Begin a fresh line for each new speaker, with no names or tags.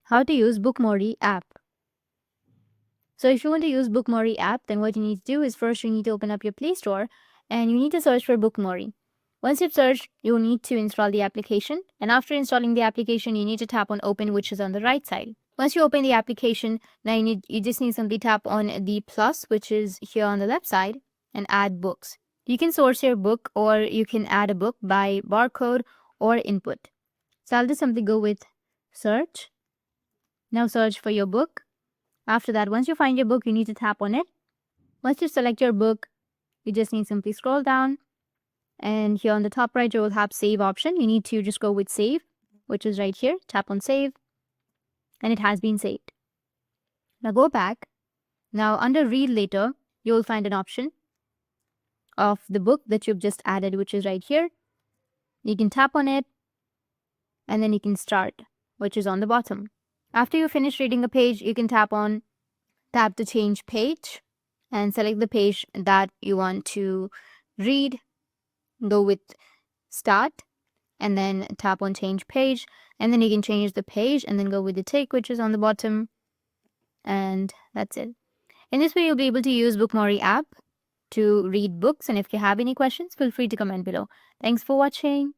How to use Bookmory app. So if you want to use Bookmory app, then what you need to do is first you need to open up your Play Store and you need to search for Bookmory. Once you've searched, you'll need to install the application, and after installing the application, you need to tap on open, which is on the right side. Once you open the application, now you just need to simply tap on the plus, which is here on the left side, and add books. You can source your book or you can add a book by barcode or input. So I'll just simply go with search. Now search for your book. After that, once you find your book, you need to tap on it. Once you select your book, you just need to simply scroll down. And here on the top right, you will have save option. You need to just go with save, which is right here. Tap on save. And it has been saved. Now go back. Now under read later, you will find an option of the book that you've just added, which is right here. You can tap on it. And then you can start, which is on the bottom. After you finish reading a page, you can tap to change page and select the page that you want to read. Go with start and then tap on change page, and then you can change the page and then go with the tick, which is on the bottom, and that's it. In this way, you'll be able to use Bookmory app to read books, and if you have any questions, feel free to comment below. Thanks for watching.